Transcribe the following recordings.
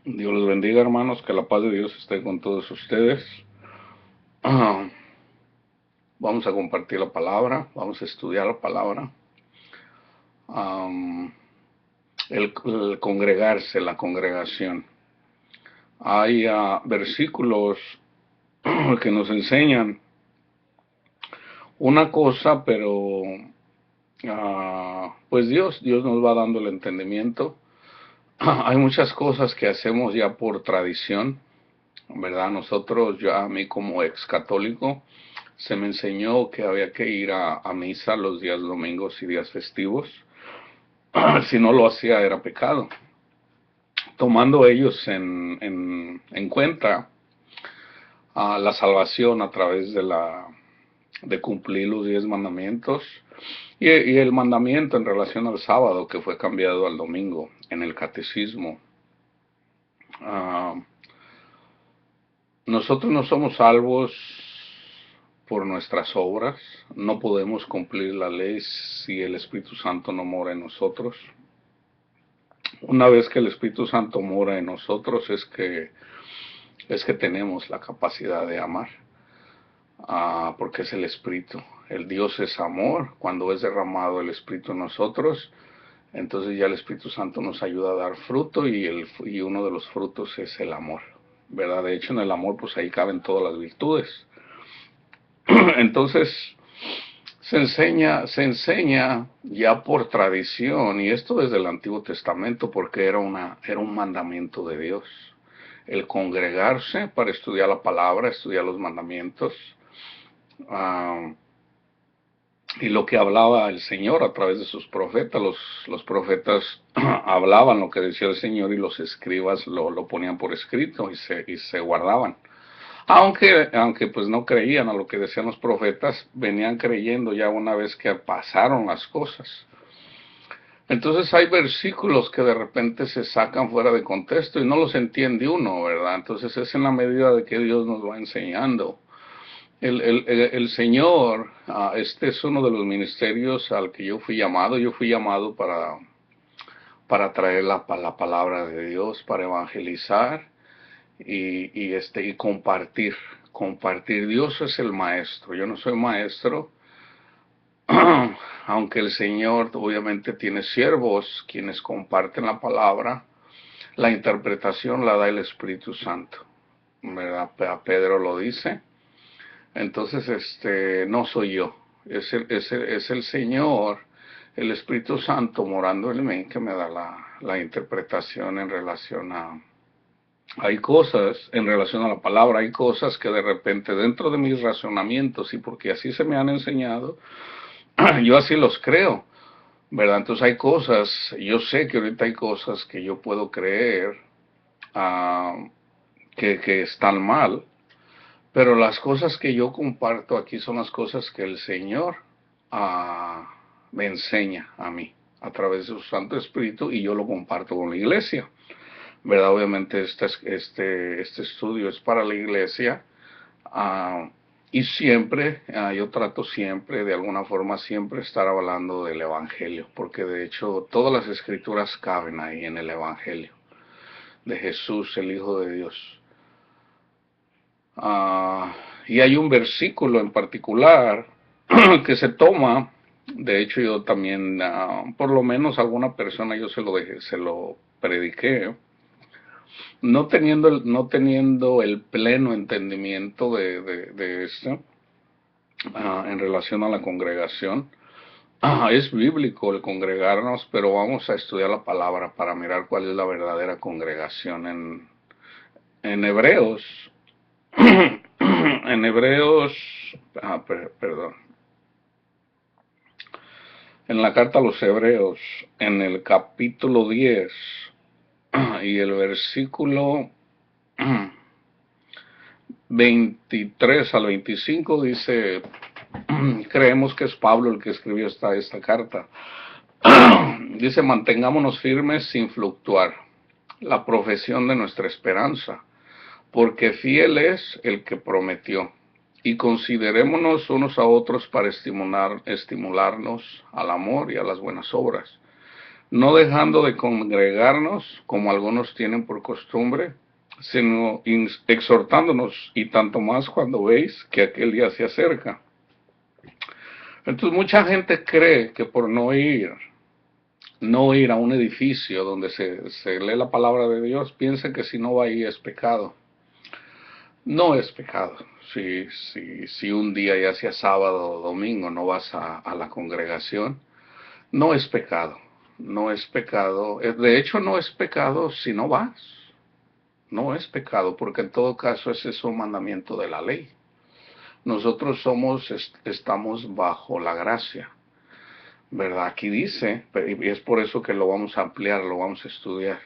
Dios les bendiga, hermanos, que la paz de Dios esté con todos ustedes. Ah, Vamos a compartir la palabra, vamos a estudiar la palabra. Am, el congregarse, la congregación. Hay versículos que nos enseñan una cosa, pero pues Dios nos va dando el entendimiento. Hay muchas cosas que hacemos ya por tradición, ¿verdad? Nosotros, a mí como ex católico, se me enseñó que había que ir a misa los días domingos y días festivos. Si no lo hacía era pecado. Tomando ellos en cuenta la salvación a través de cumplir los 10 mandamientos y el mandamiento en relación al sábado que fue cambiado al domingo en el catecismo. Uh, Nosotros no somos salvos por nuestras obras, no podemos cumplir la ley si el Espíritu Santo no mora en nosotros. Una vez que el Espíritu Santo mora en nosotros es que tenemos la capacidad de amar, porque es el Espíritu. El Dios es amor. Cuando es derramado el Espíritu en nosotros, entonces ya el Espíritu Santo nos ayuda a dar fruto y uno de los frutos es el amor, ¿verdad? De hecho, en el amor pues ahí caben todas las virtudes. Entonces, se enseña ya por tradición, y esto desde el Antiguo Testamento, porque era un mandamiento de Dios, el congregarse para estudiar la palabra, estudiar los mandamientos, uh, y lo que hablaba el Señor a través de sus profetas. Los profetas hablaban lo que decía el Señor y los escribas lo ponían por escrito y se guardaban. Aunque pues no creían a lo que decían los profetas, venían creyendo ya una vez que pasaron las cosas. Entonces hay versículos que de repente se sacan fuera de contexto y no los entiende uno, ¿verdad? Entonces es en la medida de que Dios nos va enseñando. El Señor, este es uno de los ministerios al que yo fui llamado. Yo fui llamado para traer la palabra de Dios, para evangelizar y compartir. Dios es el maestro. Yo no soy maestro, aunque el Señor obviamente tiene siervos quienes comparten la palabra. La interpretación la da el Espíritu Santo, ¿verdad? A Pedro lo dice. Entonces, no soy yo, es el Señor, el Espíritu Santo morando en mí que me da la interpretación en relación hay cosas, en relación a la palabra, hay cosas que de repente dentro de mis razonamientos, y porque así se me han enseñado, yo así los creo, ¿verdad? Entonces hay cosas, yo sé que ahorita hay cosas que yo puedo creer que están mal, pero las cosas que yo comparto aquí son las cosas que el Señor me enseña a mí a través de su Santo Espíritu, y yo lo comparto con la iglesia, ¿verdad? Obviamente este estudio es para la iglesia, y siempre, yo trato siempre, de alguna forma, siempre estar hablando del Evangelio, porque de hecho todas las escrituras caben ahí en el Evangelio de Jesús, el Hijo de Dios. Y hay un versículo en particular que se toma. De hecho, yo también, por lo menos a alguna persona yo se lo prediqué, no teniendo el pleno entendimiento de esto, en relación a la congregación. Es bíblico el congregarnos, pero vamos a estudiar la palabra para mirar cuál es la verdadera congregación en Hebreos. En Hebreos, perdón, en la carta a los Hebreos, en el capítulo 10 y el versículo 23 al 25 dice, creemos que es Pablo el que escribió esta carta. Dice: mantengámonos firmes sin fluctuar la profesión de nuestra esperanza, porque fiel es el que prometió. Y considerémonos unos a otros para estimularnos al amor y a las buenas obras, no dejando de congregarnos como algunos tienen por costumbre, sino exhortándonos y tanto más cuando veis que aquel día se acerca. Entonces mucha gente cree que por no ir a un edificio donde se lee la palabra de Dios, piensa que si no va ahí es pecado. No es pecado. Si un día, ya sea sábado o domingo, no vas a la congregación, no es pecado. No es pecado. De hecho, no es pecado si no vas. No es pecado, porque en todo caso ese es un mandamiento de la ley. Nosotros estamos bajo la gracia, ¿verdad? Aquí dice, y es por eso que lo vamos a ampliar, lo vamos a estudiar.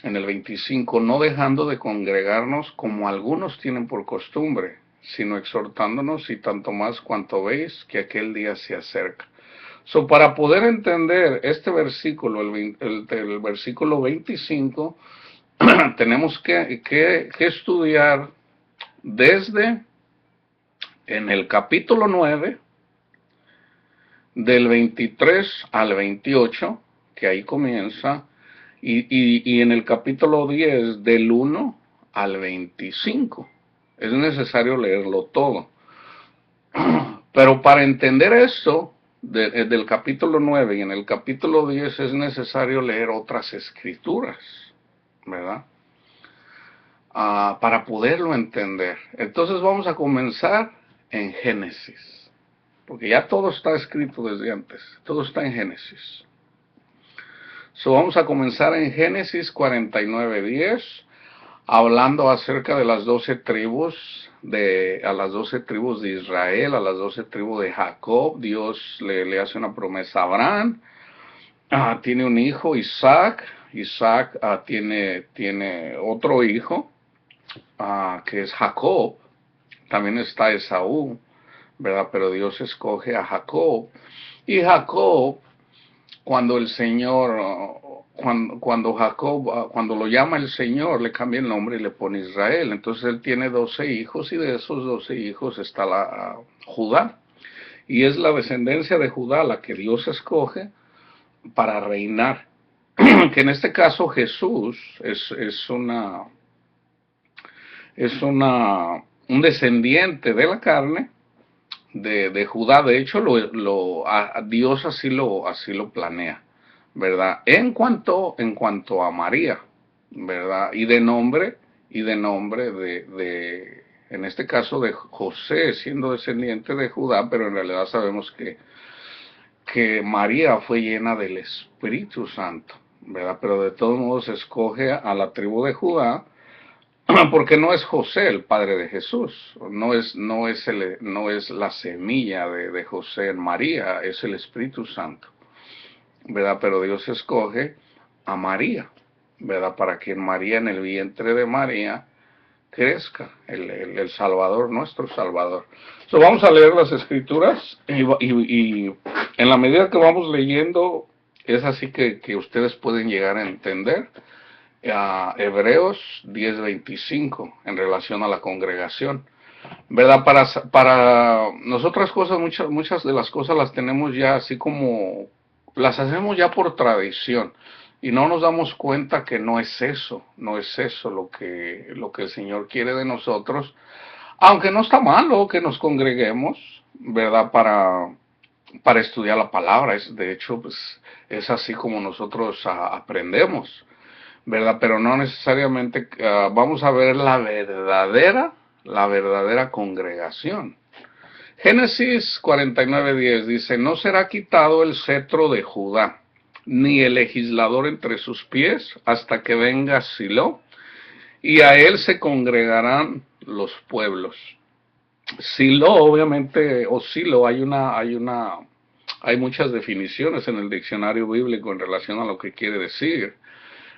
En el 25, no dejando de congregarnos como algunos tienen por costumbre, sino exhortándonos y tanto más cuanto veis que aquel día se acerca. Para poder entender este versículo, el versículo 25, tenemos que estudiar desde en el capítulo 9, del 23 al 28, que ahí comienza, y en el capítulo 10, del 1 al 25. Es necesario leerlo todo. Pero para entender esto, del capítulo 9 y en el capítulo 10 es necesario leer otras escrituras, ¿verdad? Para poderlo entender. Entonces vamos a comenzar en Génesis, porque ya todo está escrito desde antes, todo está en Génesis. Vamos a comenzar en Génesis 49:10, hablando acerca de las 12 tribus, a las 12 tribus de Israel, a las 12 tribus de Jacob. Dios le hace una promesa a Abraham. Tiene un hijo, Isaac. Isaac tiene otro hijo, que es Jacob. También está Esaú, ¿verdad? Pero Dios escoge a Jacob. Y Jacob, cuando el Señor, cuando Jacob, cuando lo llama el Señor, le cambia el nombre y le pone Israel. Entonces él tiene 12 hijos y de esos 12 hijos está Judá. Y es la descendencia de Judá la que Dios escoge para reinar. Que en este caso Jesús un descendiente de la carne de Judá. De hecho, Dios así lo planea, ¿verdad? En cuanto a María, ¿verdad? Y de nombre en este caso de José, siendo descendiente de Judá, pero en realidad sabemos que María fue llena del Espíritu Santo, ¿verdad? Pero de todos modos escoge a la tribu de Judá, porque no es José el padre de Jesús, no es la semilla de José en María, es el Espíritu Santo, ¿verdad? Pero Dios escoge a María, ¿verdad? Para que en María, en el vientre de María, crezca el Salvador, nuestro Salvador. Vamos a leer las Escrituras y en la medida que vamos leyendo, es así que ustedes pueden llegar a entender Hebreos 10:25 en relación a la congregación, ¿verdad? Para nosotras cosas, muchas de las cosas las tenemos ya así como, las hacemos ya por tradición y no nos damos cuenta que no es eso lo que el Señor quiere de nosotros, aunque no está malo que nos congreguemos, ¿verdad? Para estudiar la palabra. De hecho, pues, es así como nosotros aprendemos, ¿verdad? Pero no necesariamente vamos a ver la verdadera congregación. Génesis 49:10 dice, no será quitado el cetro de Judá, ni el legislador entre sus pies, hasta que venga Silo, y a él se congregarán los pueblos. Silo, obviamente, o Silo, hay muchas definiciones en el diccionario bíblico en relación a lo que quiere decir.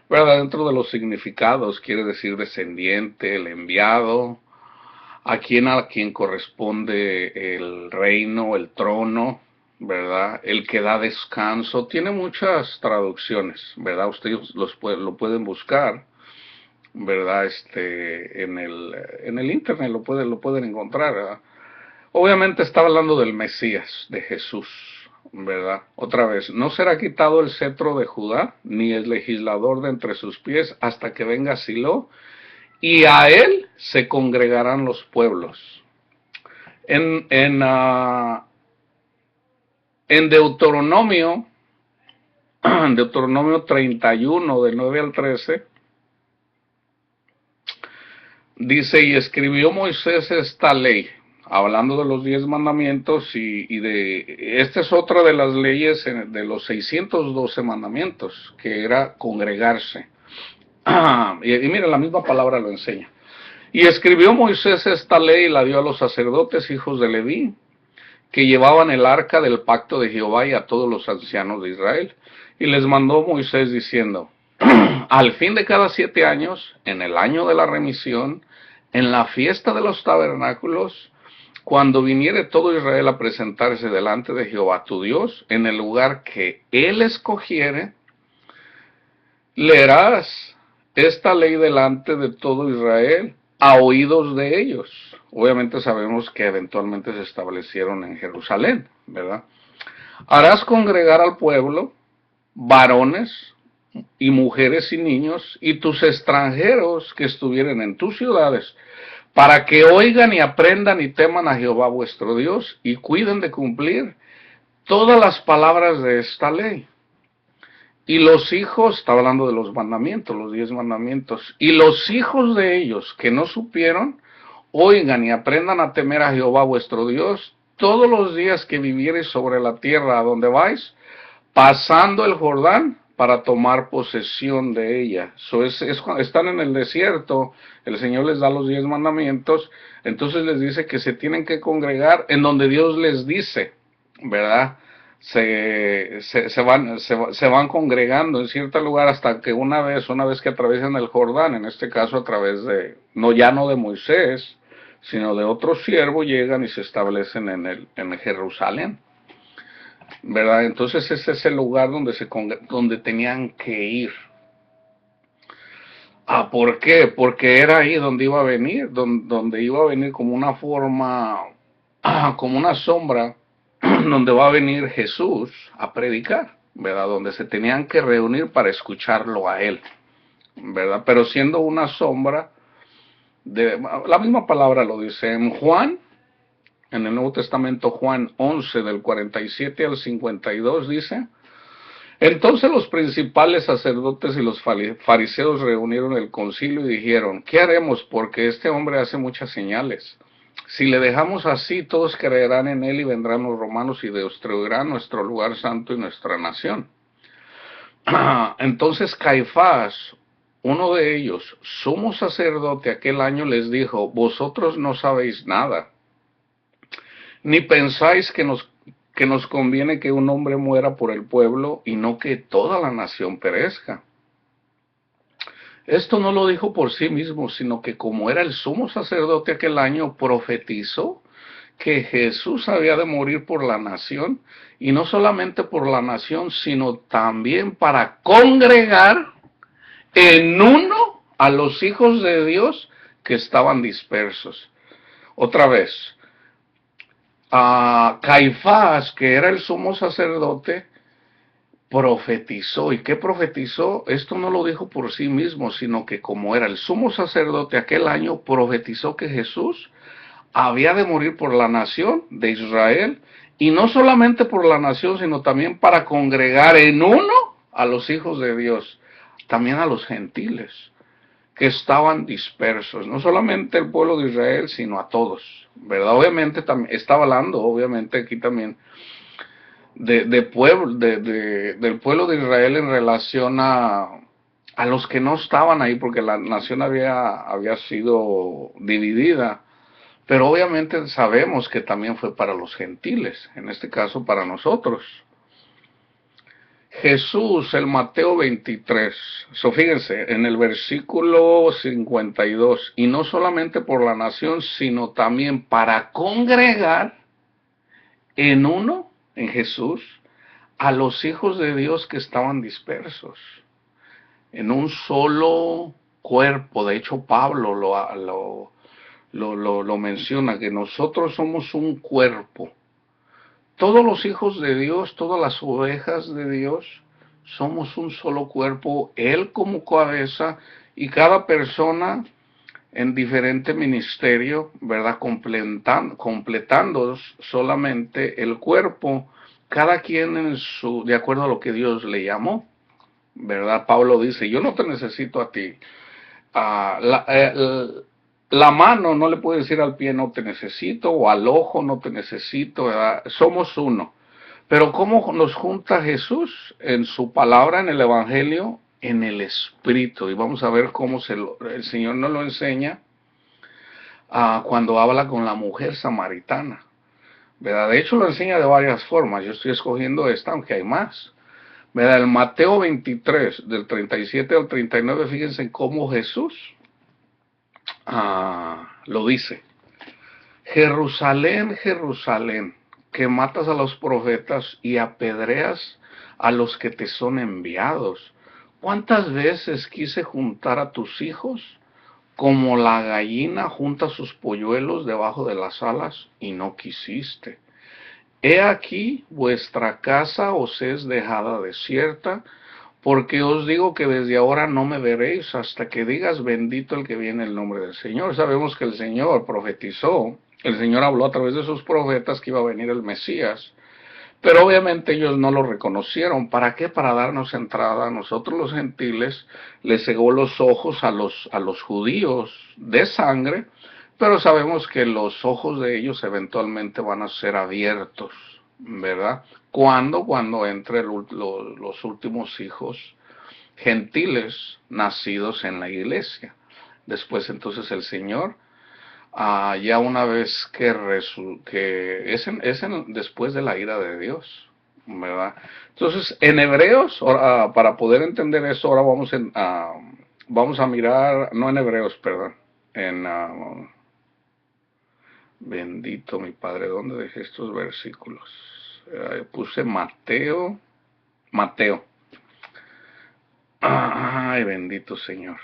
¿Verdad? Dentro de los significados quiere decir descendiente, el enviado, a quien corresponde el reino, el trono, ¿verdad? El que da descanso. Tiene muchas traducciones, ¿verdad? Ustedes lo pueden buscar, ¿verdad? En el internet lo pueden encontrar, ¿verdad? Obviamente está hablando del Mesías, de Jesús, ¿verdad? Otra vez, no será quitado el cetro de Judá, ni el legislador de entre sus pies, hasta que venga Silo, y a él se congregarán los pueblos. En, en, uh, en Deuteronomio, Deuteronomio 31, del 9 al 13, dice, y escribió Moisés esta ley, hablando de los 10 mandamientos, esta es otra de las leyes de los 612 mandamientos, que era congregarse. Y mira, la misma palabra lo enseña. Y escribió Moisés esta ley y la dio a los sacerdotes, hijos de Leví, que llevaban el arca del pacto de Jehová, y a todos los ancianos de Israel. Y les mandó Moisés diciendo, al fin de cada 7 años, en el año de la remisión, en la fiesta de los tabernáculos, cuando viniere todo Israel a presentarse delante de Jehová tu Dios, en el lugar que él escogiere, leerás esta ley delante de todo Israel a oídos de ellos. Obviamente sabemos que eventualmente se establecieron en Jerusalén, ¿verdad? Harás congregar al pueblo, varones y mujeres y niños, y tus extranjeros que estuvieren en tus ciudades, para que oigan y aprendan y teman a Jehová vuestro Dios, y cuiden de cumplir todas las palabras de esta ley. Y los hijos, está hablando de los mandamientos, los 10 mandamientos, y los hijos de ellos que no supieron, oigan y aprendan a temer a Jehová vuestro Dios todos los días que viviereis sobre la tierra a donde vais, pasando el Jordán para tomar posesión de ella. Cuando están en el desierto, el Señor les da los 10 mandamientos, entonces les dice que se tienen que congregar en donde Dios les dice, ¿verdad? Se van congregando en cierto lugar hasta que una vez que atraviesan el Jordán, en este caso a través de, ya no de Moisés, sino de otro siervo, llegan y se establecen en Jerusalén, ¿verdad? Entonces ese es el lugar donde tenían que ir. ¿Por qué? Porque era ahí donde iba a venir, donde iba a venir como una forma, como una sombra, donde va a venir Jesús a predicar, ¿verdad? Donde se tenían que reunir para escucharlo a él, ¿verdad? Pero siendo una sombra, la misma palabra lo dice en Juan, en el Nuevo Testamento, Juan 11, del 47 al 52, dice, entonces los principales sacerdotes y los fariseos reunieron el concilio y dijeron, ¿qué haremos? Porque este hombre hace muchas señales. Si le dejamos así, todos creerán en él y vendrán los romanos y destruirán nuestro lugar santo y nuestra nación. Entonces Caifás, uno de ellos, sumo sacerdote aquel año, les dijo, vosotros no sabéis nada, ni pensáis que nos conviene que un hombre muera por el pueblo y no que toda la nación perezca. Esto no lo dijo por sí mismo, sino que como era el sumo sacerdote aquel año, profetizó que Jesús había de morir por la nación, y no solamente por la nación, sino también para congregar en uno a los hijos de Dios que estaban dispersos. Otra vez, Caifás, que era el sumo sacerdote, profetizó. ¿Y qué profetizó? Esto no lo dijo por sí mismo, sino que como era el sumo sacerdote aquel año, profetizó que Jesús había de morir por la nación de Israel, y no solamente por la nación, sino también para congregar en uno a los hijos de Dios, también a los gentiles que estaban dispersos, no solamente el pueblo de Israel, sino a todos, ¿verdad? Obviamente también está hablando, obviamente aquí también del pueblo de Israel en relación a los que no estaban ahí, porque la nación había sido dividida, pero obviamente sabemos que también fue para los gentiles, en este caso para nosotros. Jesús, el Mateo 23, fíjense, en el versículo 52, y no solamente por la nación, sino también para congregar en uno, en Jesús, a los hijos de Dios que estaban dispersos, en un solo cuerpo. De hecho, Pablo lo menciona, que nosotros somos un cuerpo, Todos los hijos de Dios, todas las ovejas de Dios, somos un solo cuerpo, Él como cabeza y cada persona en diferente ministerio, ¿verdad? Completando solamente el cuerpo, cada quien de acuerdo a lo que Dios le llamó, ¿verdad? Pablo dice, yo no te necesito a ti. Ah, la mano no le puede decir al pie no te necesito, o al ojo no te necesito, ¿verdad? Somos uno. Pero ¿cómo nos junta Jesús? En su palabra, en el Evangelio, en el Espíritu. Y vamos a ver cómo el Señor nos lo enseña cuando habla con la mujer samaritana, ¿verdad? De hecho lo enseña de varias formas. Yo estoy escogiendo esta, aunque hay más. ¿Verdad? El Mateo 23, del 37 al 39, fíjense cómo Jesús lo dice. Jerusalén, Jerusalén, que matas a los profetas y apedreas a los que te son enviados. ¿Cuántas veces quise juntar a tus hijos como la gallina junta sus polluelos debajo de las alas y no quisiste? He aquí vuestra casa os es dejada desierta, porque os digo que desde ahora no me veréis hasta que digas bendito el que viene en el nombre del Señor. Sabemos que el Señor profetizó, el Señor habló a través de sus profetas que iba a venir el Mesías, pero obviamente ellos no lo reconocieron. ¿Para qué? Para darnos entrada a nosotros los gentiles. Les cegó los ojos a los judíos de sangre, pero sabemos que los ojos de ellos eventualmente van a ser abiertos, ¿verdad? ¿Cuándo? Cuando entre los últimos hijos gentiles nacidos en la iglesia. Después entonces el Señor, ya una vez que después de la ira de Dios, ¿verdad? Entonces en Hebreos, para poder entender eso, ahora vamos a mirar, no en Hebreos, perdón, en bendito mi Padre, ¿dónde dejé estos versículos? Puse Mateo. Ay, bendito Señor.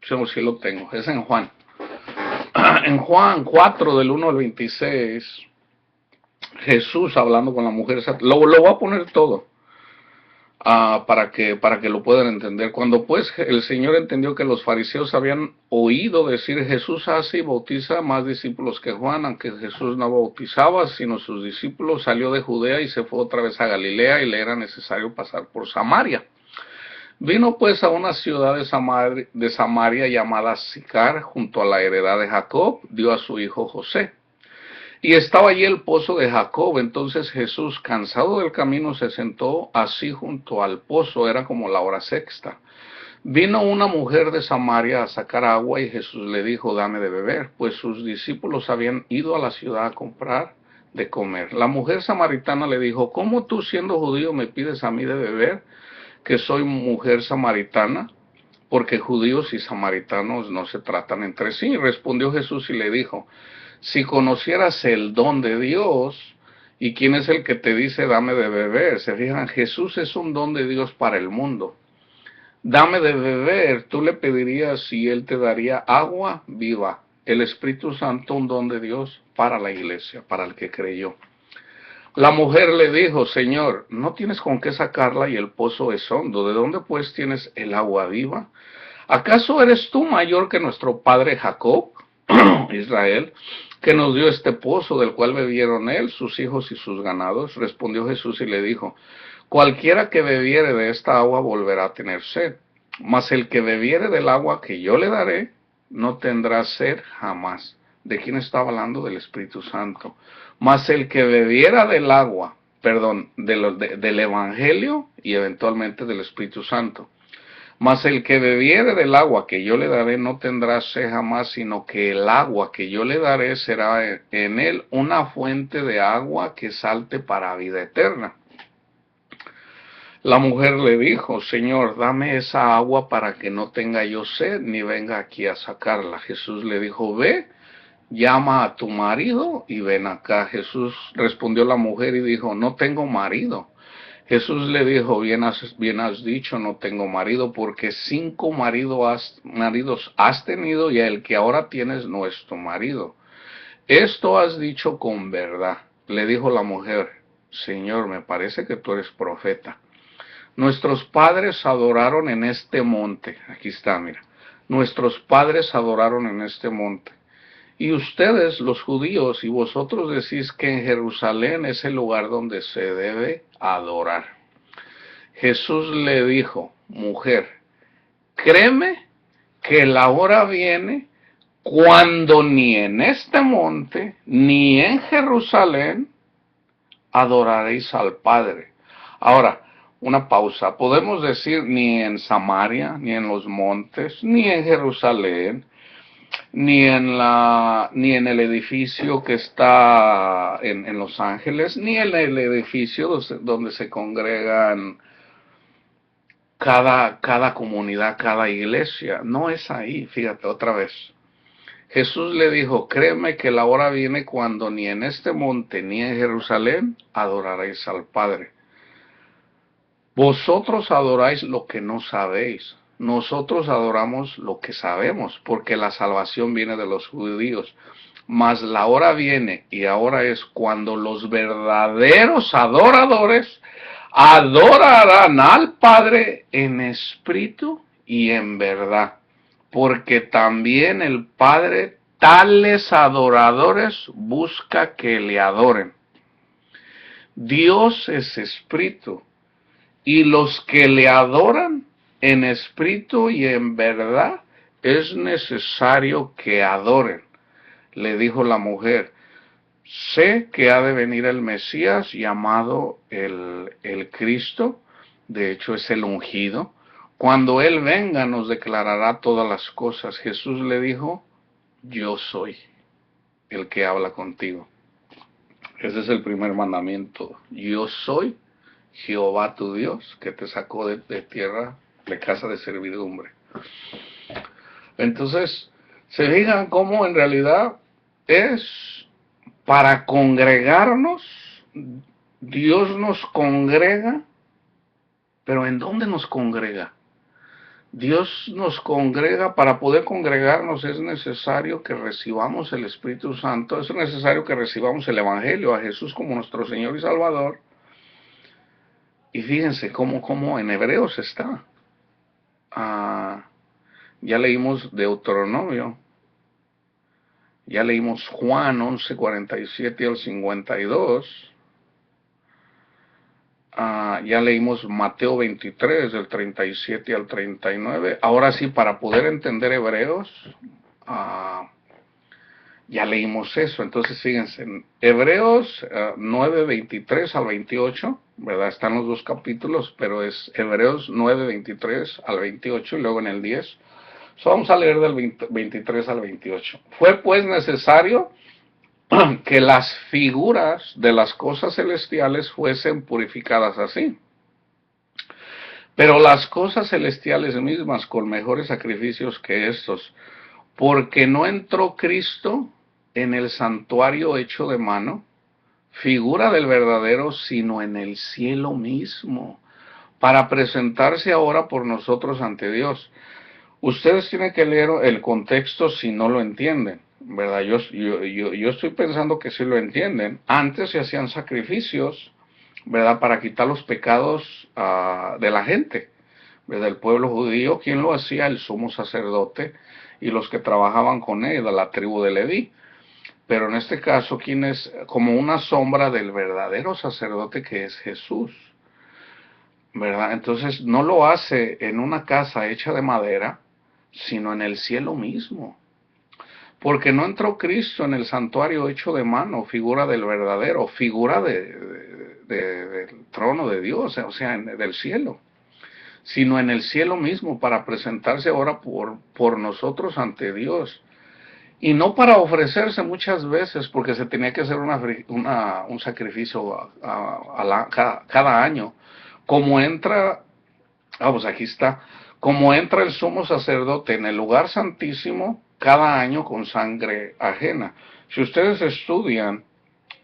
Sí lo tengo, es en Juan. En Juan 4, del 1 al 26, Jesús hablando con la mujer, lo voy a poner todo, para que lo puedan entender. Cuando pues el Señor entendió que los fariseos habían oído decir, Jesús hace y bautiza más discípulos que Juan, aunque Jesús no bautizaba, sino sus discípulos, salió de Judea y se fue otra vez a Galilea, y le era necesario pasar por Samaria. Vino pues a una ciudad de Samaria llamada Sicar, junto a la heredad de Jacob, dio a su hijo José. Y estaba allí el pozo de Jacob. Entonces Jesús, cansado del camino, se sentó así junto al pozo, era como la hora sexta. Vino una mujer de Samaria a sacar agua y Jesús le dijo, dame de beber, pues sus discípulos habían ido a la ciudad a comprar de comer. La mujer samaritana le dijo, ¿cómo tú siendo judío me pides a mí de beber, que soy mujer samaritana? Porque judíos y samaritanos no se tratan entre sí. Respondió Jesús y le dijo, si conocieras el don de Dios y quién es el que te dice dame de beber. Se fijan, Jesús es un don de Dios para el mundo. Dame de beber, tú le pedirías y él te daría agua viva. El Espíritu Santo, un don de Dios para la iglesia, para el que creyó. La mujer le dijo, Señor, no tienes con qué sacarla y el pozo es hondo. ¿De dónde pues tienes el agua viva? ¿Acaso eres tú mayor que nuestro padre Jacob, Israel, que nos dio este pozo del cual bebieron él, sus hijos y sus ganados? Respondió Jesús y le dijo, cualquiera que bebiere de esta agua volverá a tener sed, mas el que bebiere del agua que yo le daré no tendrá sed jamás. ¿De quién estaba hablando? Del Espíritu Santo. Mas el que bebiera del agua, del Evangelio y eventualmente del Espíritu Santo. Mas el que bebiere del agua que yo le daré no tendrá sed jamás, sino que el agua que yo le daré será en él una fuente de agua que salte para vida eterna. La mujer le dijo, Señor, dame esa agua para que no tenga yo sed, ni venga aquí a sacarla. Jesús le dijo, ve, llama a tu marido y ven acá. Jesús respondió a la mujer y dijo, no tengo marido. Jesús le dijo, bien has dicho, no tengo marido, porque 5 maridos has tenido y el que ahora tienes no es tu marido. Esto has dicho con verdad. Le dijo la mujer, Señor, me parece que tú eres profeta. Nuestros padres adoraron en este monte. Aquí está, mira. Nuestros padres adoraron en este monte. Y ustedes, los judíos, y vosotros decís que en Jerusalén es el lugar donde se debe adorar. Jesús le dijo, mujer, créeme que la hora viene cuando ni en este monte, ni en Jerusalén, adoraréis al Padre. Ahora, una pausa. Podemos decir ni en Samaria, ni en los montes, ni en Jerusalén, ni en el edificio que está en Los Ángeles, ni en el edificio donde se congregan cada comunidad, cada iglesia. No es ahí, fíjate otra vez. Jesús le dijo, créeme que la hora viene cuando ni en este monte ni en Jerusalén adoraréis al Padre. Vosotros adoráis lo que no sabéis. Nosotros adoramos lo que sabemos, porque la salvación viene de los judíos. Mas la hora viene, y ahora es cuando los verdaderos adoradores adorarán al Padre en espíritu y en verdad. Porque también el Padre tales adoradores busca que le adoren. Dios es espíritu, y los que le adoran en espíritu y en verdad es necesario que adoren. Le dijo la mujer, sé que ha de venir el Mesías llamado el Cristo, de hecho es el ungido. Cuando Él venga nos declarará todas las cosas. Jesús le dijo, yo soy el que habla contigo. Ese es el primer mandamiento. Yo soy Jehová tu Dios, que te sacó de tierra, de casa de servidumbre. Entonces, se fijan cómo en realidad es para congregarnos. Dios nos congrega, pero ¿en dónde nos congrega? Dios nos congrega. Para poder congregarnos es necesario que recibamos el Espíritu Santo, es necesario que recibamos el Evangelio, a Jesús como nuestro Señor y Salvador. Y fíjense cómo en Hebreos está. Ya leímos Deuteronomio, ya leímos Juan 11:47 al 52. Ya leímos Mateo 23, del 37 al 39. Ahora sí, para poder entender Hebreos, ya leímos eso. Entonces, fíjense, en Hebreos 9:23 al 28, ¿verdad? Están los dos capítulos, pero es Hebreos 9:23 al 28 y luego en el 10. Vamos a leer del 23 al 28. Fue pues necesario que las figuras de las cosas celestiales fuesen purificadas así. Pero las cosas celestiales mismas con mejores sacrificios que estos, porque no entró Cristo en el santuario hecho de mano, figura del verdadero, sino en el cielo mismo, para presentarse ahora por nosotros ante Dios. Ustedes tienen que leer el contexto si no lo entienden, ¿verdad? Yo estoy pensando que sí lo entienden. Antes se hacían sacrificios, ¿verdad? Para quitar los pecados de la gente, ¿verdad? El pueblo judío, ¿quién lo hacía? El sumo sacerdote y los que trabajaban con él, de la tribu de Leví. Pero en este caso, ¿quién es? Como una sombra del verdadero sacerdote que es Jesús, ¿verdad? Entonces no lo hace en una casa hecha de madera, sino en el cielo mismo. Porque no entró Cristo en el santuario hecho de mano, figura del verdadero, figura del trono de Dios, o sea, del cielo, sino en el cielo mismo, para presentarse ahora por nosotros ante Dios. Y no para ofrecerse muchas veces, porque se tenía que hacer un sacrificio cada año. Como entra, pues aquí está, como entra el sumo sacerdote en el lugar santísimo cada año con sangre ajena. Si ustedes estudian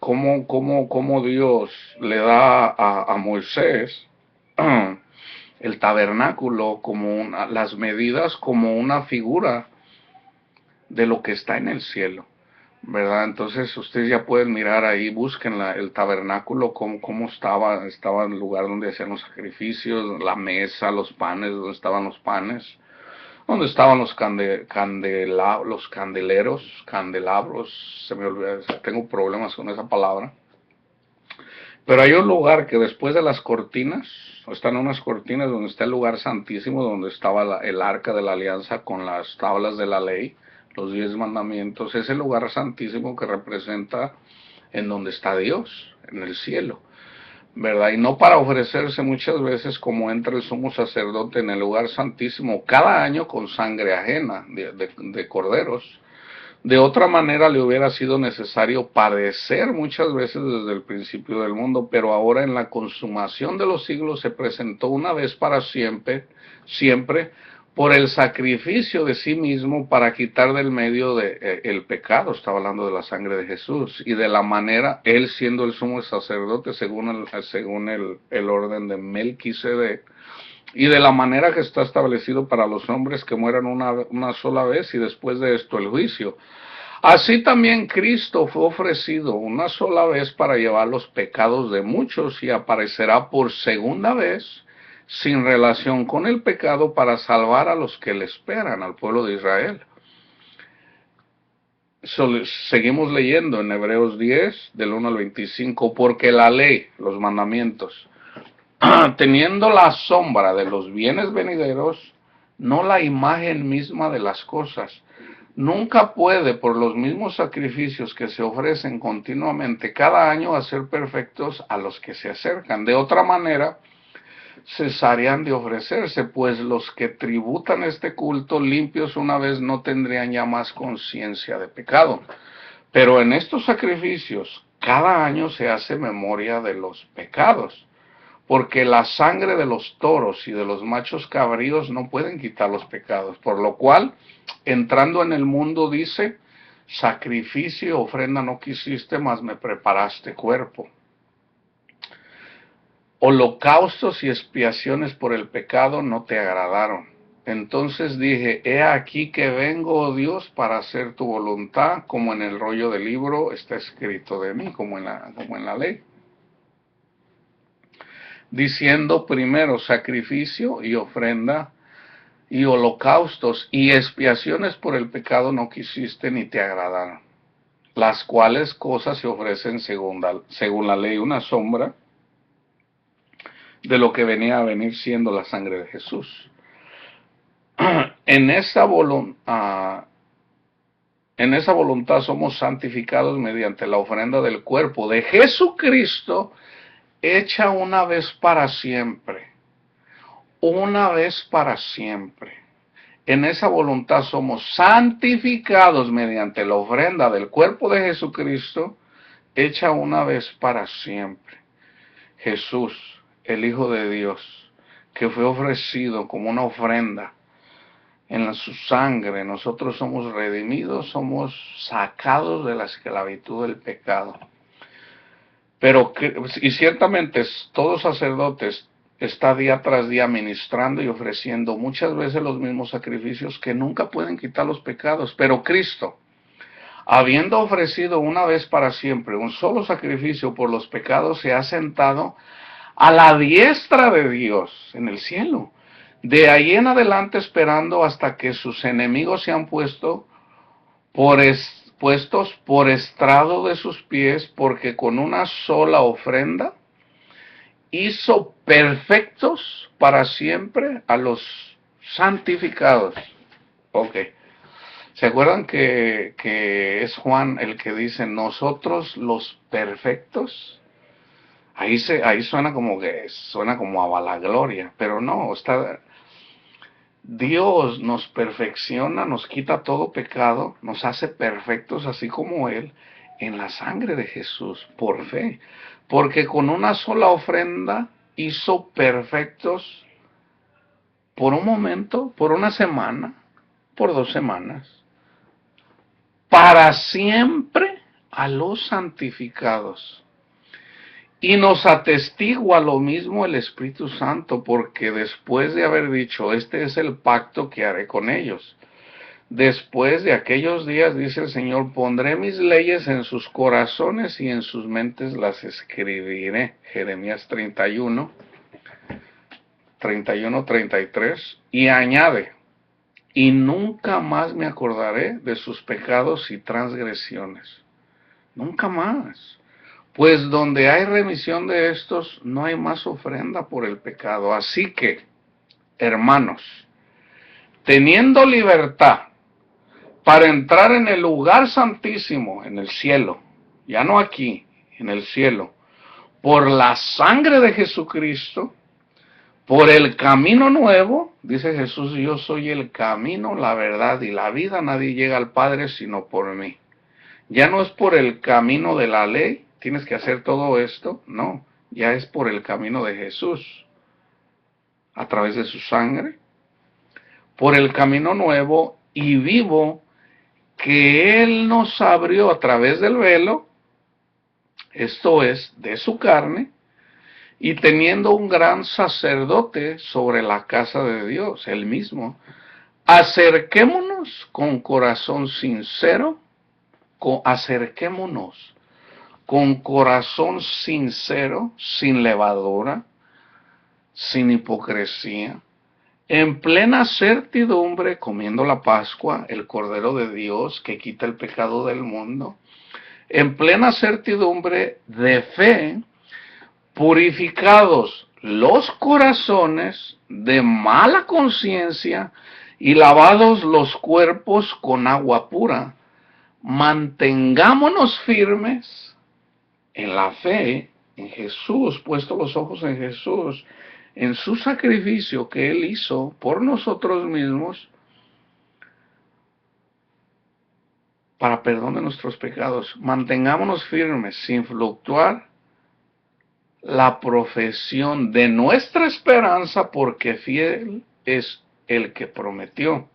cómo Dios le da a Moisés el tabernáculo como las medidas como una figura de lo que está en el cielo, ¿verdad? Entonces ustedes ya pueden mirar ahí, busquen el tabernáculo, cómo estaba el lugar donde hacían los sacrificios, la mesa, los panes, donde estaban los panes, donde estaban los candeleros, candelabros, se me olvida, tengo problemas con esa palabra. Pero hay un lugar que después de las cortinas, están unas cortinas donde está el lugar santísimo, donde estaba el arca de la alianza con las tablas de la ley, los 10 mandamientos, es el lugar santísimo que representa en donde está Dios, en el cielo, ¿verdad? Y no para ofrecerse muchas veces como entra el sumo sacerdote en el lugar santísimo cada año con sangre ajena de corderos. De otra manera le hubiera sido necesario padecer muchas veces desde el principio del mundo, pero ahora en la consumación de los siglos se presentó una vez para siempre, siempre por el sacrificio de sí mismo para quitar del medio el pecado. Estaba hablando de la sangre de Jesús y de la manera, él siendo el sumo sacerdote según el orden de Melquisedec, y de la manera que está establecido para los hombres que mueran una sola vez y después de esto el juicio. Así también Cristo fue ofrecido una sola vez para llevar los pecados de muchos y aparecerá por segunda vez sin relación con el pecado para salvar a los que le esperan, al pueblo de Israel. Seguimos leyendo en Hebreos 10, del 1 al 25, porque la ley, los mandamientos, teniendo la sombra de los bienes venideros, no la imagen misma de las cosas, nunca puede, por los mismos sacrificios que se ofrecen continuamente cada año, hacer perfectos a los que se acercan. De otra manera, cesarían de ofrecerse, pues los que tributan este culto limpios una vez no tendrían ya más conciencia de pecado. Pero en estos sacrificios, cada año se hace memoria de los pecados, porque la sangre de los toros y de los machos cabríos no pueden quitar los pecados, por lo cual, entrando en el mundo, dice, sacrificio y ofrenda no quisiste, mas me preparaste cuerpo. Holocaustos y expiaciones por el pecado no te agradaron. Entonces dije, he aquí que vengo, oh Dios, para hacer tu voluntad, como en el rollo del libro está escrito de mí, como en la ley. Diciendo primero sacrificio y ofrenda y holocaustos y expiaciones por el pecado no quisiste ni te agradaron, las cuales cosas se ofrecen según la ley, una sombra de lo que venía a venir siendo la sangre de Jesús. En esa voluntad somos santificados mediante la ofrenda del cuerpo de Jesucristo, hecha una vez para siempre. Una vez para siempre. En esa voluntad somos santificados mediante la ofrenda del cuerpo de Jesucristo, hecha una vez para siempre. Jesús, el Hijo de Dios, que fue ofrecido como una ofrenda en su sangre, nosotros somos redimidos, somos sacados de la esclavitud del pecado. Y ciertamente todo sacerdote está día tras día ministrando y ofreciendo muchas veces los mismos sacrificios que nunca pueden quitar los pecados, pero Cristo, habiendo ofrecido una vez para siempre un solo sacrificio por los pecados, se ha sentado a la diestra de Dios en el cielo, de ahí en adelante esperando hasta que sus enemigos sean puestos por estrado de sus pies, porque con una sola ofrenda hizo perfectos para siempre a los santificados. Ok. ¿Se acuerdan que es Juan el que dice, nosotros los perfectos? Ahí suena como a vanagloria, pero no, Dios nos perfecciona, nos quita todo pecado, nos hace perfectos así como Él en la sangre de Jesús, por fe. Porque con una sola ofrenda hizo perfectos por un momento, por una semana, por 2 semanas, para siempre a los santificados. Y nos atestigua lo mismo el Espíritu Santo, porque después de haber dicho, este es el pacto que haré con ellos. Después de aquellos días, dice el Señor, pondré mis leyes en sus corazones y en sus mentes las escribiré. Jeremías 31, 33. Y añade, y nunca más me acordaré de sus pecados y transgresiones. Nunca más. Pues donde hay remisión de estos, no hay más ofrenda por el pecado. Así que, hermanos, teniendo libertad para entrar en el lugar santísimo, en el cielo, ya no aquí, en el cielo, por la sangre de Jesucristo, por el camino nuevo, dice Jesús, yo soy el camino, la verdad y la vida, nadie llega al Padre sino por mí. Ya no es por el camino de la ley, tienes que hacer todo esto, no, ya es por el camino de Jesús, a través de su sangre, por el camino nuevo y vivo que Él nos abrió a través del velo, esto es, de su carne, y teniendo un gran sacerdote sobre la casa de Dios, Él mismo, acerquémonos con corazón sincero, acerquémonos con corazón sincero, sin levadura, sin hipocresía, en plena certidumbre, comiendo la Pascua, el Cordero de Dios que quita el pecado del mundo, en plena certidumbre de fe, purificados los corazones de mala conciencia y lavados los cuerpos con agua pura, mantengámonos firmes en la fe, en Jesús, puesto los ojos en Jesús, en su sacrificio que Él hizo por nosotros mismos para perdón de nuestros pecados. Mantengámonos firmes sin fluctuar la profesión de nuestra esperanza, porque fiel es el que prometió.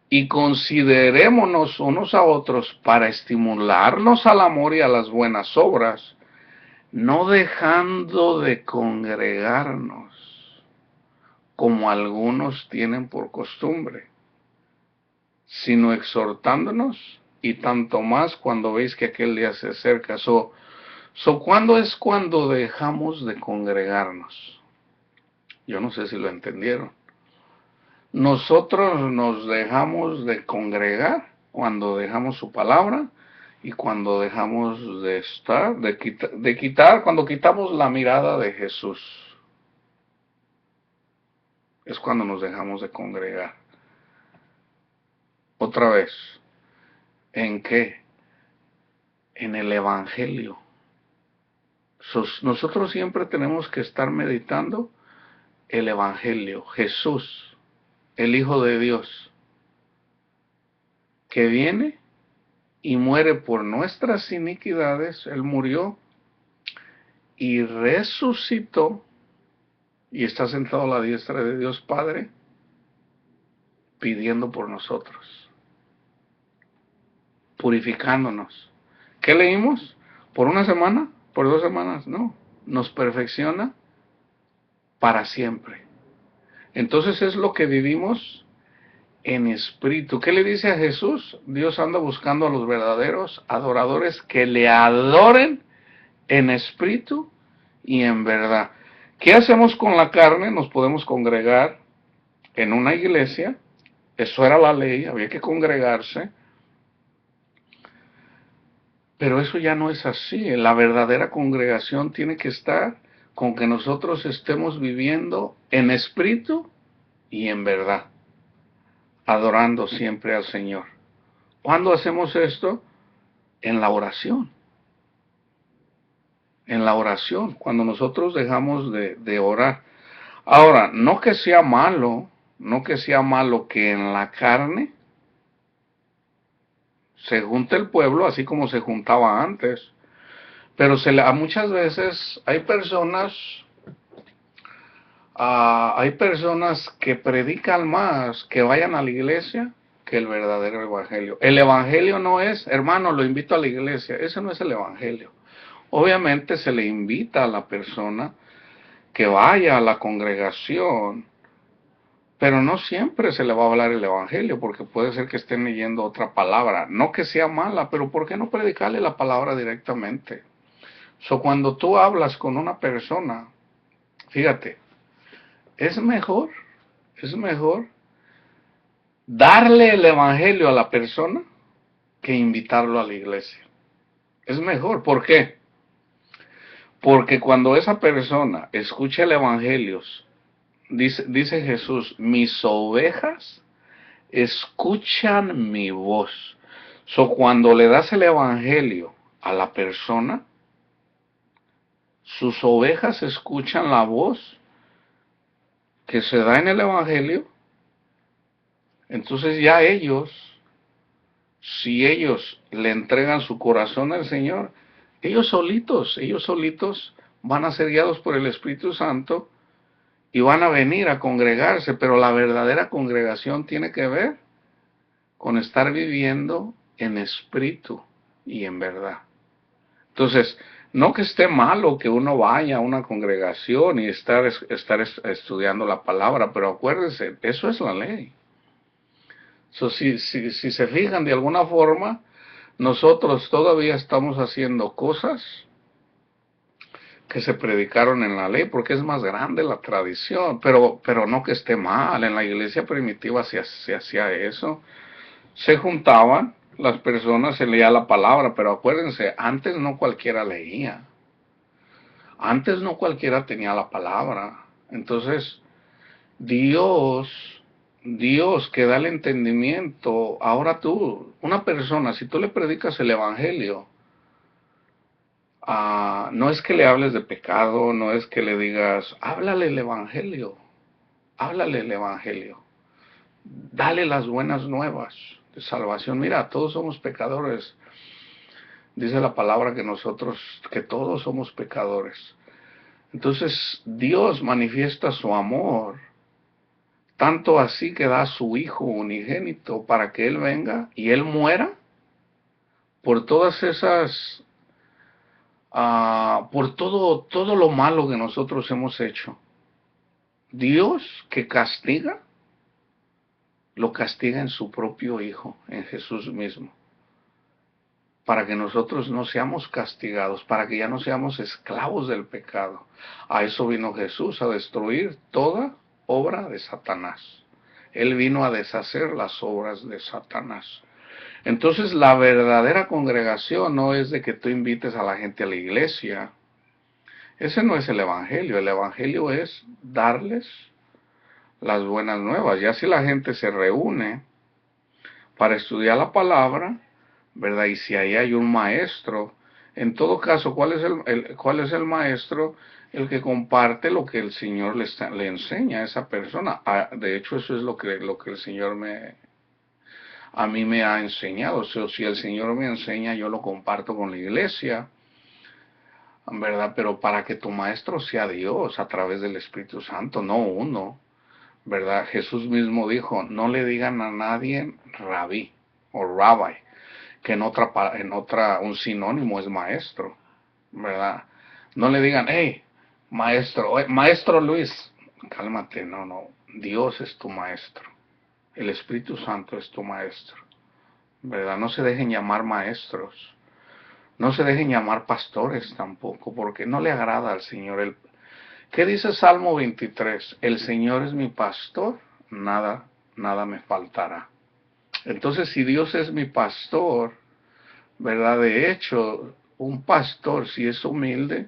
Y considerémonos unos a otros para estimularnos al amor y a las buenas obras, no dejando de congregarnos, como algunos tienen por costumbre, sino exhortándonos, y tanto más cuando veis que aquel día se acerca. ¿Cuándo es cuando dejamos de congregarnos? Yo no sé si lo entendieron. Nosotros nos dejamos de congregar cuando dejamos su palabra y cuando dejamos de estar, cuando quitamos la mirada de Jesús. Es cuando nos dejamos de congregar. Otra vez, ¿en qué? En el Evangelio. Nosotros siempre tenemos que estar meditando el Evangelio, Jesús, el Hijo de Dios, que viene y muere por nuestras iniquidades. Él murió y resucitó y está sentado a la diestra de Dios Padre, pidiendo por nosotros, purificándonos. ¿Qué leímos? ¿Por una semana? ¿Por 2 semanas? No, nos perfecciona para siempre. Entonces es lo que vivimos en espíritu. ¿Qué le dice a Jesús? Dios anda buscando a los verdaderos adoradores que le adoren en espíritu y en verdad. ¿Qué hacemos con la carne? Nos podemos congregar en una iglesia. Eso era la ley, había que congregarse. Pero eso ya no es así. La verdadera congregación tiene que estar con que nosotros estemos viviendo en espíritu y en verdad, adorando siempre al Señor. ¿Cuándo hacemos esto? En la oración. En la oración, cuando nosotros dejamos de orar. Ahora, no que sea malo que en la carne se junte el pueblo, así como se juntaba antes. Pero muchas veces hay personas que predican más, que vayan a la iglesia, que el verdadero evangelio. El evangelio no es, hermano, lo invito a la iglesia. Ese no es el evangelio. Obviamente se le invita a la persona que vaya a la congregación, pero no siempre se le va a hablar el evangelio, porque puede ser que estén leyendo otra palabra. No que sea mala, pero ¿por qué no predicarle la palabra directamente? Cuando tú hablas con una persona, fíjate, es mejor, es mejor darle el evangelio a la persona que invitarlo a la iglesia. Es mejor, ¿por qué? Porque cuando esa persona escucha el evangelio, dice Jesús, mis ovejas escuchan mi voz. Cuando le das el evangelio a la persona, sus ovejas escuchan la voz que se da en el evangelio. Entonces ya ellos, si ellos le entregan su corazón al Señor, ellos solitos van a ser guiados por el Espíritu Santo y van a venir a congregarse, pero la verdadera congregación tiene que ver con estar viviendo en espíritu y en verdad. Entonces, no que esté malo que uno vaya a una congregación y estar estudiando la palabra, pero acuérdense, eso es la ley. Si se fijan de alguna forma, nosotros todavía estamos haciendo cosas que se predicaron en la ley, porque es más grande la tradición, pero no que esté mal. En la iglesia primitiva se hacía eso. Se juntaban las personas, se leía la palabra, pero acuérdense, antes no cualquiera leía. Antes no cualquiera tenía la palabra. Entonces, Dios que da el entendimiento. Ahora tú, una persona, si tú le predicas el evangelio, no es que le hables de pecado, no es que le digas, háblale el evangelio, háblale el evangelio, dale las buenas nuevas de salvación. Mira, todos somos pecadores. Dice la palabra que todos somos pecadores. Entonces, Dios manifiesta su amor, tanto así que da a su Hijo unigénito para que Él venga y Él muera por todas esas, por todo lo malo que nosotros hemos hecho. Dios que castiga, lo castiga en su propio Hijo, en Jesús mismo, para que nosotros no seamos castigados, para que ya no seamos esclavos del pecado. A eso vino Jesús, a destruir toda obra de Satanás. Él vino a deshacer las obras de Satanás. Entonces la verdadera congregación no es de que tú invites a la gente a la iglesia. Ese no es el evangelio. El evangelio es darles las buenas nuevas. Ya si la gente se reúne para estudiar la palabra, ¿verdad? Y si ahí hay un maestro, en todo caso, ¿cuál es el maestro? El que comparte lo que el Señor le enseña a esa persona. De hecho, eso es lo que el Señor a mí me ha enseñado. O sea, si el Señor me enseña, yo lo comparto con la iglesia, ¿verdad? Pero para que tu maestro sea Dios a través del Espíritu Santo, no uno, ¿verdad? Jesús mismo dijo, no le digan a nadie rabí o rabbi, que en otra un sinónimo es maestro, ¿verdad? No le digan, hey, maestro Luis, cálmate, no, Dios es tu maestro, el Espíritu Santo es tu maestro, ¿verdad? No se dejen llamar maestros, no se dejen llamar pastores tampoco, porque no le agrada al Señor. ¿Qué dice Salmo 23? El Señor es mi pastor, nada me faltará. Entonces, si Dios es mi pastor, ¿verdad? De hecho, un pastor, si es humilde,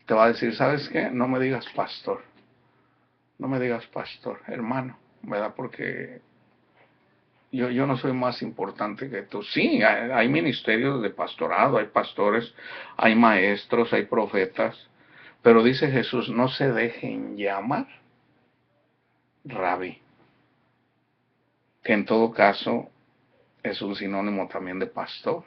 te va a decir, ¿sabes qué? No me digas pastor, hermano, ¿verdad? Porque yo no soy más importante que tú. Sí, hay ministerios de pastorado, hay pastores, hay maestros, hay profetas, pero dice Jesús, no se dejen llamar rabí, que en todo caso es un sinónimo también de pastor,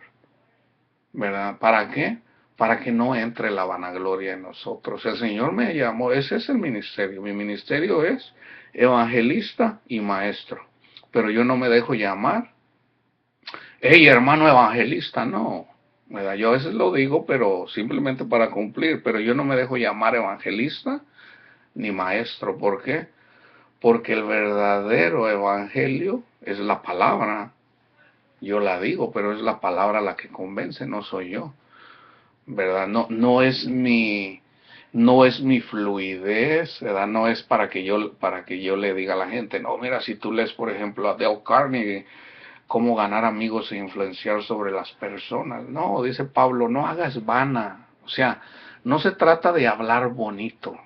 ¿verdad? ¿Para qué? Para que no entre la vanagloria en nosotros. El Señor me llamó, ese es el ministerio. Mi ministerio es evangelista y maestro. pero yo no me dejo llamar. Hey, hermano evangelista, no. ¿Verdad? Yo a veces lo digo, pero simplemente para cumplir, pero yo no me dejo llamar evangelista ni maestro. ¿Por qué? Porque el verdadero evangelio es la palabra. Yo la digo, pero es la palabra la que convence, no soy yo. ¿Verdad? No es mi fluidez, ¿verdad? No es para que yo le diga a la gente, no, mira, si tú lees, por ejemplo, a Dale Carnegie, cómo ganar amigos e influenciar sobre las personas. No, dice Pablo, no hagas vana. O sea, no se trata de hablar bonito,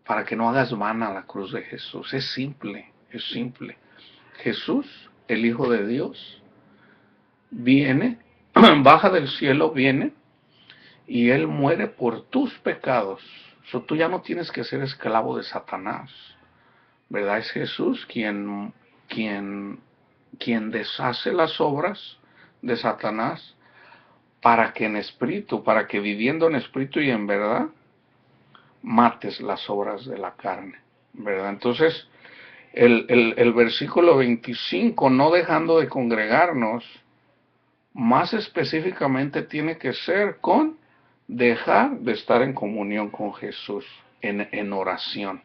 para que no hagas vana la cruz de Jesús. Es simple, es simple. Jesús, el Hijo de Dios, viene, baja del cielo, viene, y Él muere por tus pecados. Tú ya no tienes que ser esclavo de Satanás, ¿verdad? Es Jesús quien deshace las obras de Satanás para que en espíritu, para que viviendo en espíritu y en verdad, mates las obras de la carne, ¿verdad? Entonces, el versículo 25, no dejando de congregarnos, más específicamente tiene que ser con dejar de estar en comunión con Jesús, en oración,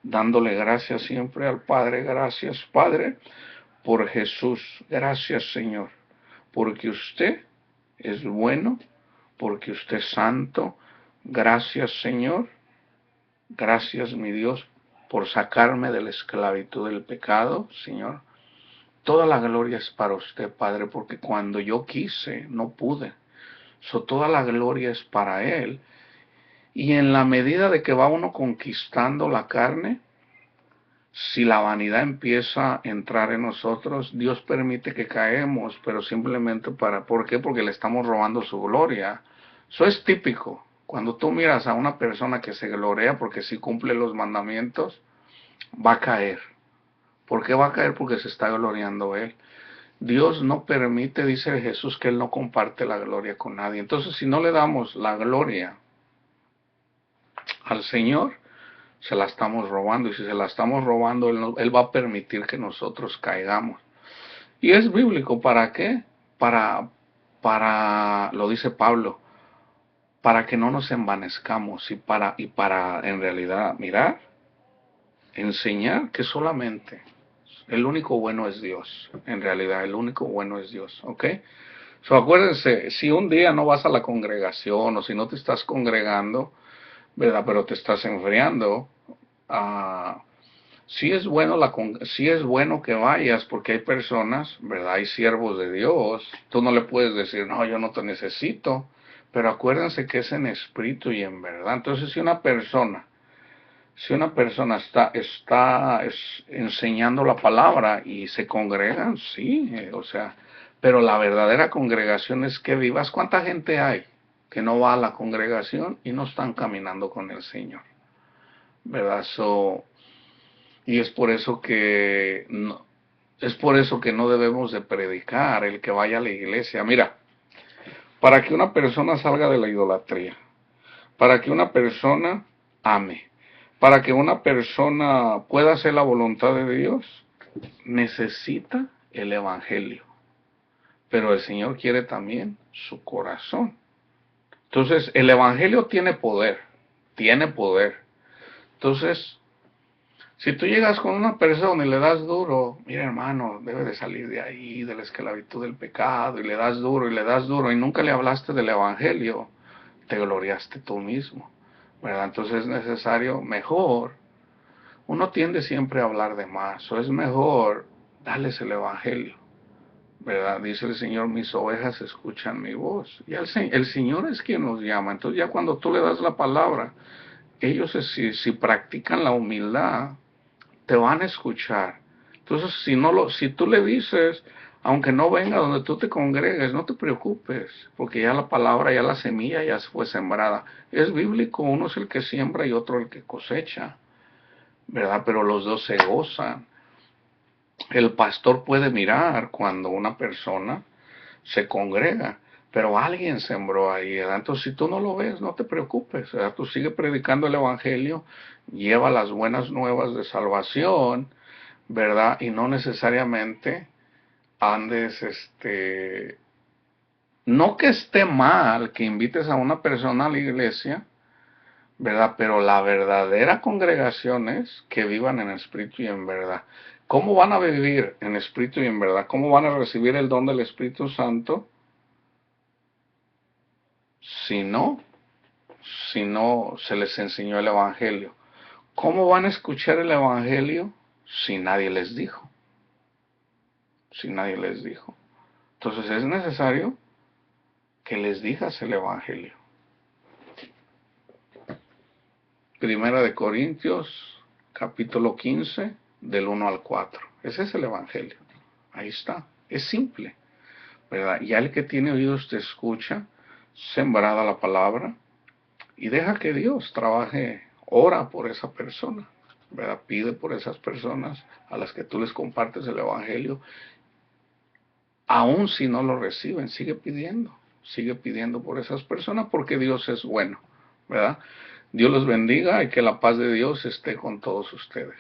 dándole gracias siempre al Padre. Gracias, Padre, por Jesús. Gracias, Señor, porque usted es bueno, porque usted es santo. Gracias, Señor. Gracias, mi Dios, por sacarme de la esclavitud del pecado, Señor. Toda la gloria es para usted, Padre, porque cuando yo quise, no pude. Toda la gloria es para Él. Y en la medida de que va uno conquistando la carne, si la vanidad empieza a entrar en nosotros, Dios permite que caemos, pero simplemente ¿por qué? Porque le estamos robando su gloria. Eso es típico. Cuando tú miras a una persona que se gloria porque sí cumple los mandamientos, va a caer. ¿Por qué va a caer? Porque se está gloriando Él. Dios no permite, dice Jesús, que Él no comparte la gloria con nadie. Entonces, si no le damos la gloria al Señor, se la estamos robando, y si se la estamos robando, Él va a permitir que nosotros caigamos. Y es bíblico. ¿Para qué? Lo dice Pablo, para que no nos envanezcamos y para en realidad mirar, enseñar que solamente el único bueno es Dios. En realidad, el único bueno es Dios, ¿ok? Acuérdense, si un día no vas a la congregación, o si no te estás congregando, ¿verdad? Pero te estás enfriando, sí es bueno que vayas, porque hay personas, ¿verdad? Hay siervos de Dios. Tú no le puedes decir, no, yo no te necesito. Pero acuérdense que es en espíritu y en verdad. Entonces, si una persona está enseñando la palabra y se congregan, sí, o sea, pero la verdadera congregación es que vivas. ¿Cuánta gente hay que no va a la congregación y no están caminando con el Señor? ¿Verdad? Y es por eso que no debemos de predicar el que vaya a la iglesia. Mira, para que una persona salga de la idolatría, para que una persona ame, para que una persona pueda hacer la voluntad de Dios, necesita el Evangelio. Pero el Señor quiere también su corazón. Entonces, el Evangelio tiene poder, tiene poder. Entonces, si tú llegas con una persona y le das duro, mira, hermano, debe de salir de ahí, de la esclavitud del pecado, y le das duro y le das duro, y nunca le hablaste del Evangelio, te gloriaste tú mismo, ¿verdad? Entonces es necesario, mejor, uno tiende siempre a hablar de más, o es mejor darles el Evangelio, ¿verdad? Dice el Señor, mis ovejas escuchan mi voz, y el Señor es quien nos llama. Entonces ya cuando tú le das la palabra, ellos si practican la humildad, te van a escuchar. Entonces, si tú le dices, aunque no venga donde tú te congregues, no te preocupes, porque ya la palabra, ya la semilla ya fue sembrada. Es bíblico, uno es el que siembra y otro el que cosecha, ¿verdad? Pero los dos se gozan. El pastor puede mirar cuando una persona se congrega, pero alguien sembró ahí, ¿verdad? Entonces, si tú no lo ves, no te preocupes, ¿verdad? Tú sigue predicando el Evangelio, lleva las buenas nuevas de salvación, ¿verdad? Y no necesariamente andes, no que esté mal que invites a una persona a la iglesia, ¿verdad? Pero la verdadera congregación es que vivan en espíritu y en verdad. ¿Cómo van a vivir en espíritu y en verdad? ¿Cómo van a recibir el don del Espíritu Santo si no, si no se les enseñó el Evangelio? ¿Cómo van a escuchar el Evangelio si nadie les dijo? Si nadie les dijo. Entonces es necesario que les digas el Evangelio. Primera de Corintios, capítulo 15, del 1 al 4. Ese es el Evangelio. Ahí está. Es simple, ¿verdad? Ya el que tiene oídos te escucha, sembrada la palabra, y deja que Dios trabaje, ora por esa persona, ¿verdad? Pide por esas personas a las que tú les compartes el Evangelio. Aun si no lo reciben, sigue pidiendo por esas personas porque Dios es bueno, ¿verdad? Dios los bendiga y que la paz de Dios esté con todos ustedes.